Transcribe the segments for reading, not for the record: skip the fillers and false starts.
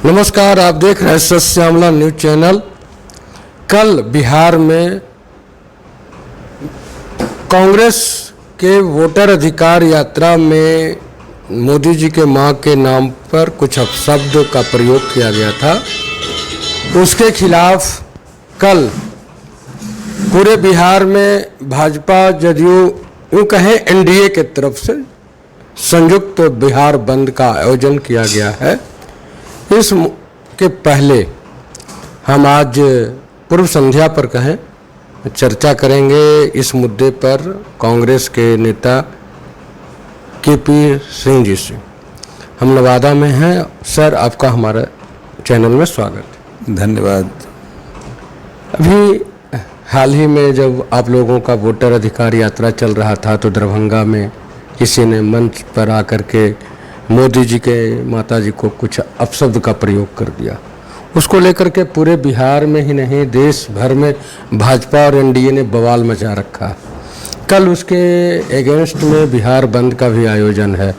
नमस्कार, आप देख रहे हैं सत्य श्यामला न्यूज चैनल। कल बिहार में कांग्रेस के वोटर अधिकार यात्रा में मोदी जी के मां के नाम पर कुछ अपशब्द का प्रयोग किया गया था। उसके खिलाफ कल पूरे बिहार में भाजपा जदयू यूँ कहें एनडीए के तरफ से संयुक्त बिहार बंद का आयोजन किया गया है। इस के पहले हम आज पूर्व संध्या पर कहें चर्चा करेंगे इस मुद्दे पर कांग्रेस के नेता केपी सिंह जी से। हम नवादा में हैं। सर, आपका हमारे चैनल में स्वागत। धन्यवाद। अभी हाल ही में जब आप लोगों का वोटर अधिकार यात्रा चल रहा था तो दरभंगा में किसी ने मंच पर आकर के मोदी जी के माता जी को कुछ अपशब्द का प्रयोग कर दिया। उसको लेकर के पूरे बिहार में ही नहीं देश भर में भाजपा और एनडीए ने बवाल मचा रखा। कल उसके अगेंस्ट में बिहार बंद का भी आयोजन है।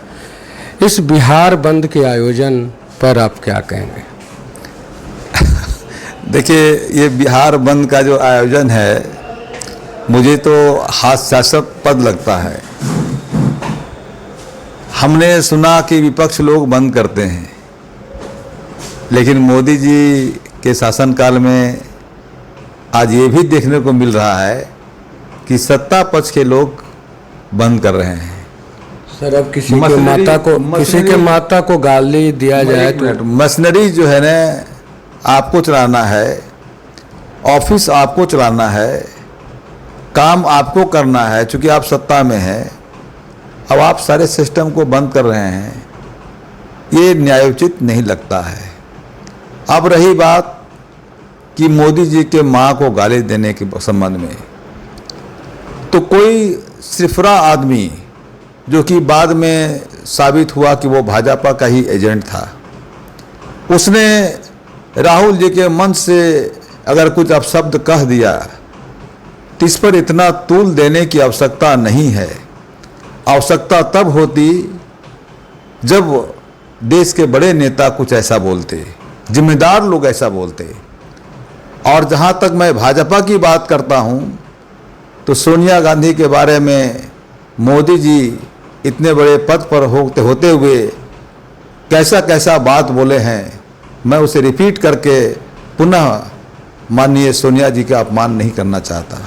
इस बिहार बंद के आयोजन पर आप क्या कहेंगे? देखिए, ये बिहार बंद का जो आयोजन है मुझे तो हास्यास्पद लगता है। हमने सुना कि विपक्ष लोग बंद करते हैं, लेकिन मोदी जी के शासनकाल में आज ये भी देखने को मिल रहा है कि सत्ता पक्ष के लोग बंद कर रहे हैं। सर, अब किसी के माता को गाली दिया जाए तो मशीनरी जो है ना, आपको चलाना है, ऑफिस आपको चलाना है, काम आपको करना है। चूंकि आप सत्ता में हैं, अब आप सारे सिस्टम को बंद कर रहे हैं, ये न्यायोचित नहीं लगता है। अब रही बात कि मोदी जी के मां को गाली देने के संबंध में, तो कोई सिफरा आदमी जो कि बाद में साबित हुआ कि वो भाजपा का ही एजेंट था, उसने राहुल जी के मंच से अगर कुछ अपशब्द कह दिया तो इस पर इतना तूल देने की आवश्यकता नहीं है। आवश्यकता तब होती जब देश के बड़े नेता कुछ ऐसा बोलते, जिम्मेदार लोग ऐसा बोलते। और जहाँ तक मैं भाजपा की बात करता हूँ तो सोनिया गांधी के बारे में मोदी जी इतने बड़े पद पर होते हुए कैसा कैसा बात बोले हैं, मैं उसे रिपीट करके पुनः माननीय सोनिया जी का अपमान नहीं करना चाहता।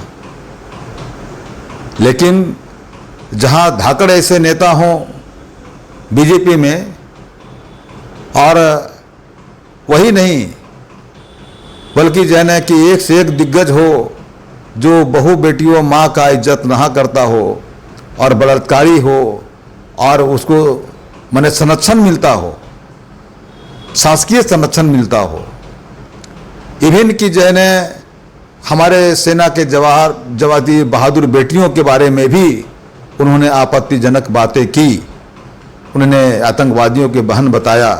लेकिन जहां धाकड़ ऐसे नेता हों बीजेपी में, और वही नहीं बल्कि जैसे कि एक से एक दिग्गज हो जो बहु बेटियों माँ का इज्जत ना करता हो और बलात्कारी हो और उसको माने संरक्षण मिलता हो, शासकीय संरक्षण मिलता हो। इवन की जैने हमारे सेना के जवादी बहादुर बेटियों के बारे में भी उन्होंने आपत्तिजनक बातें की। उन्होंने आतंकवादियों के बहन बताया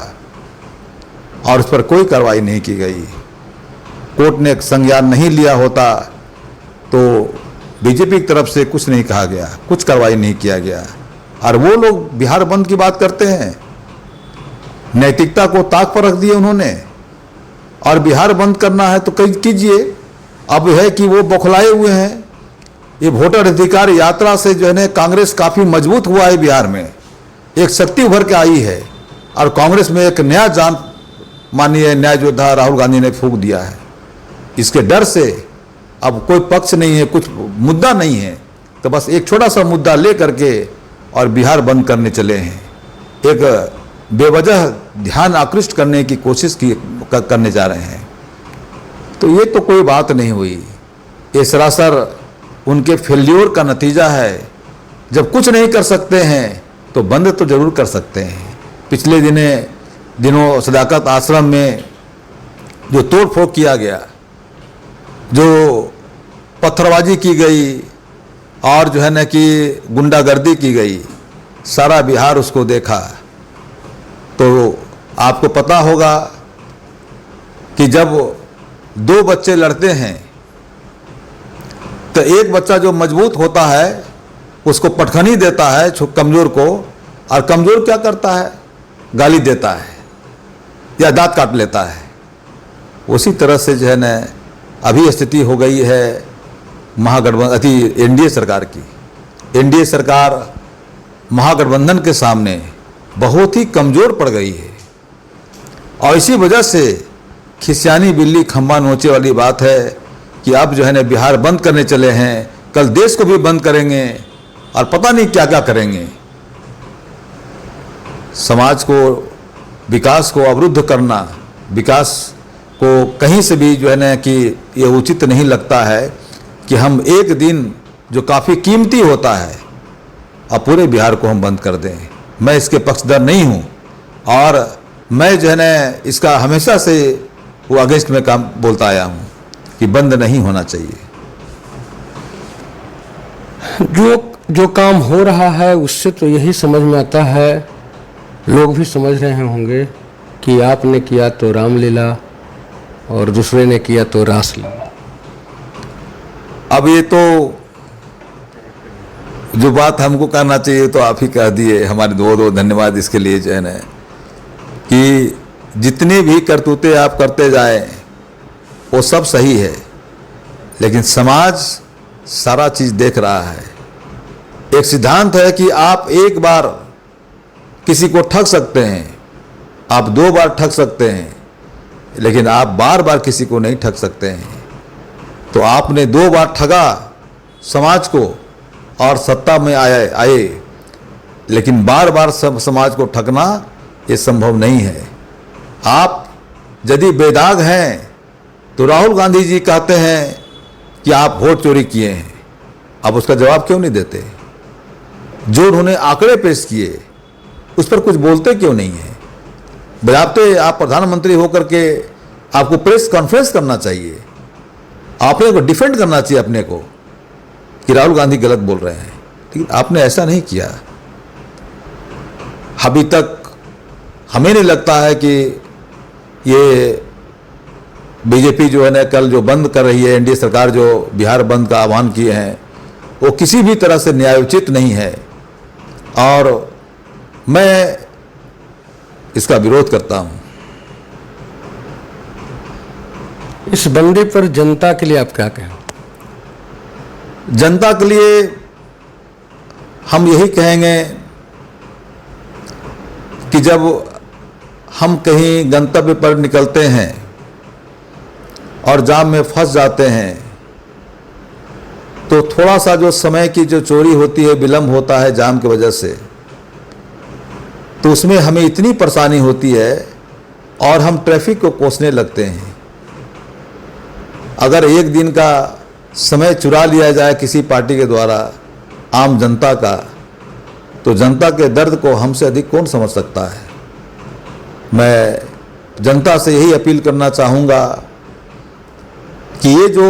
और उस पर कोई कार्रवाई नहीं की गई। कोर्ट ने संज्ञान नहीं लिया होता तो बीजेपी की तरफ से कुछ नहीं कहा गया, कुछ कार्रवाई नहीं किया गया। और वो लोग बिहार बंद की बात करते हैं। नैतिकता को ताक पर रख दिए उन्होंने। और बिहार बंद करना है तो कीजिए। अब है कि वो बौखलाए हुए हैं। ये वोटर अधिकार यात्रा से जो है ना कांग्रेस काफ़ी मजबूत हुआ है। बिहार में एक शक्ति उभर के आई है और कांग्रेस में एक नया जान माननीय न्याय योद्धा राहुल गांधी ने फूंक दिया है। इसके डर से अब कोई पक्ष नहीं है, कुछ मुद्दा नहीं है, तो बस एक छोटा सा मुद्दा ले करके और बिहार बंद करने चले हैं। एक बेवजह ध्यान आकृष्ट करने की कोशिश करने जा रहे हैं। तो ये तो कोई बात नहीं हुई। ये सरासर उनके फेल्योर का नतीजा है। जब कुछ नहीं कर सकते हैं तो बंद तो जरूर कर सकते हैं। पिछले दिनों सदाकत आश्रम में जो तोड़फोड़ किया गया, जो पत्थरबाजी की गई और जो है ना कि गुंडागर्दी की गई, सारा बिहार उसको देखा। तो आपको पता होगा कि जब दो बच्चे लड़ते हैं तो एक बच्चा जो मजबूत होता है उसको पटखनी देता है कमज़ोर को, और कमज़ोर क्या करता है? गाली देता है। या दांत काट लेता है। उसी तरह से जो है न अभी स्थिति हो गई है महागठबंधन एनडीए सरकार की। एनडीए सरकार महागठबंधन के सामने बहुत ही कमज़ोर पड़ गई है और इसी वजह से खिसियानी बिल्ली खंबा नोचे वाली बात है कि अब जो है न बिहार बंद करने चले हैं, कल देश को भी बंद करेंगे और पता नहीं क्या क्या करेंगे। समाज को, विकास को अवरुद्ध करना, विकास को कहीं से भी जो है न कि ये उचित नहीं लगता है कि हम एक दिन जो काफ़ी कीमती होता है और पूरे बिहार को हम बंद कर दें। मैं इसके पक्षधर नहीं हूँ और मैं जो है न इसका हमेशा से वो अगेंस्ट में काम बोलता आया हूँ कि बंद नहीं होना चाहिए। जो काम हो रहा है उससे तो यही समझ में आता है, लोग भी समझ रहे होंगे कि आपने किया तो रामलीला और दूसरे ने किया तो रासलीला। अब ये तो जो बात हमको करना चाहिए तो आप ही कह दिए, हमारे दो धन्यवाद इसके लिए जो है ना कि जितनी भी करतूतें आप करते जाए वो सब सही है, लेकिन समाज सारा चीज़ देख रहा है। एक सिद्धांत है कि आप एक बार किसी को ठग सकते हैं, आप 2 बार ठग सकते हैं, लेकिन आप बार बार किसी को नहीं ठग सकते हैं। तो आपने 2 बार ठगा समाज को और सत्ता में आए, लेकिन बार बार समाज को ठगना ये संभव नहीं है। आप यदि बेदाग हैं तो राहुल गांधी जी कहते हैं कि आप वोट चोरी किए हैं, आप उसका जवाब क्यों नहीं देते? जो उन्होंने आंकड़े पेश किए उस पर कुछ बोलते क्यों नहीं है? बजाते आप प्रधानमंत्री होकर के आपको प्रेस कॉन्फ्रेंस करना चाहिए, आपने को डिफेंड करना चाहिए अपने को कि राहुल गांधी गलत बोल रहे हैं, लेकिन आपने ऐसा नहीं किया। अभी तक हमें नहीं लगता है कि ये बीजेपी जो है ना कल जो बंद कर रही है, एनडीए सरकार जो बिहार बंद का आह्वान किए हैं वो किसी भी तरह से न्यायोचित नहीं है और मैं इसका विरोध करता हूं। इस बंदी पर जनता के लिए आप क्या कहें? जनता के लिए हम यही कहेंगे कि जब हम कहीं गंतव्य पर निकलते हैं और जाम में फंस जाते हैं तो थोड़ा सा जो समय की जो चोरी होती है, विलंब होता है जाम की वजह से, तो उसमें हमें इतनी परेशानी होती है और हम ट्रैफिक को कोसने लगते हैं। अगर एक दिन का समय चुरा लिया जाए किसी पार्टी के द्वारा आम जनता का, तो जनता के दर्द को हमसे अधिक कौन समझ सकता है। मैं जनता से यही अपील करना चाहूँगा कि ये जो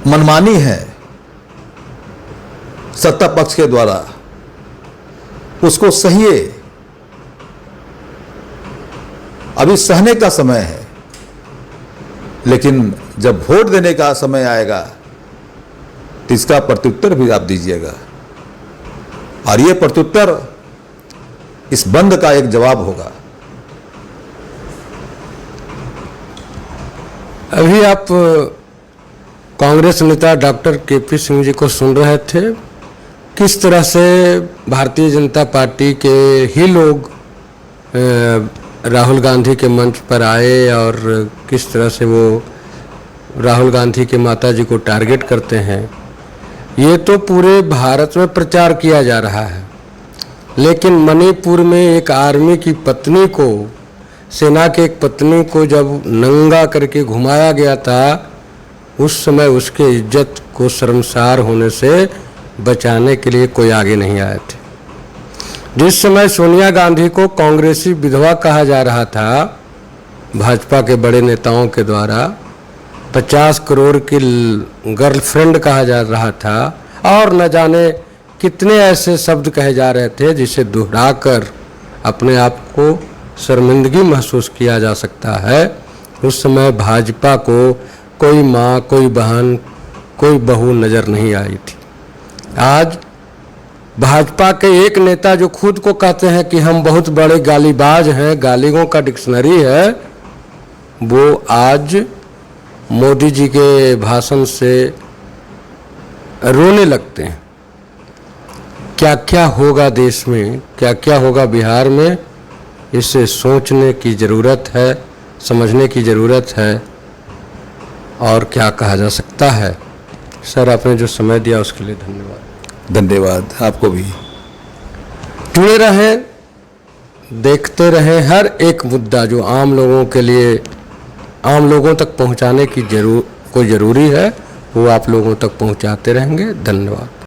मनमानी है सत्ता पक्ष के द्वारा उसको सहिए। अभी सहने का समय है, लेकिन जब वोट देने का समय आएगा तो इसका प्रत्युत्तर भी आप दीजिएगा और ये प्रत्युत्तर इस बंद का एक जवाब होगा। अभी आप कांग्रेस नेता डॉक्टर केपी सिंह जी को सुन रहे थे, किस तरह से भारतीय जनता पार्टी के ही लोग राहुल गांधी के मंच पर आए और किस तरह से वो राहुल गांधी के माताजी को टारगेट करते हैं। ये तो पूरे भारत में प्रचार किया जा रहा है, लेकिन मणिपुर में एक आर्मी की पत्नी को, सेना के एक पत्नी को जब नंगा करके घुमाया गया था, उस समय उसके इज्जत को शर्मसार होने से बचाने के लिए कोई आगे नहीं आए थे। जिस समय सोनिया गांधी को कांग्रेसी विधवा कहा जा रहा था भाजपा के बड़े नेताओं के द्वारा, 50 करोड़ की गर्लफ्रेंड कहा जा रहा था और न जाने कितने ऐसे शब्द कहे जा रहे थे जिसे दोहराकर अपने आप को शर्मिंदगी महसूस किया जा सकता है, उस समय भाजपा को कोई माँ, कोई बहन, कोई बहू नज़र नहीं आई थी। आज भाजपा के एक नेता जो खुद को कहते हैं कि हम बहुत बड़े गालीबाज हैं, गालियों का डिक्शनरी है, वो आज मोदी जी के भाषण से रोने लगते हैं। क्या क्या होगा देश में, क्या क्या होगा बिहार में, इसे सोचने की ज़रूरत है, समझने की ज़रूरत है, और क्या कहा जा सकता है। सर, आपने जो समय दिया उसके लिए धन्यवाद। धन्यवाद आपको भी। जुड़े रहें, देखते रहें, हर एक मुद्दा जो आम लोगों के लिए, आम लोगों तक पहुंचाने की कोई ज़रूरी है, वो आप लोगों तक पहुंचाते रहेंगे। धन्यवाद।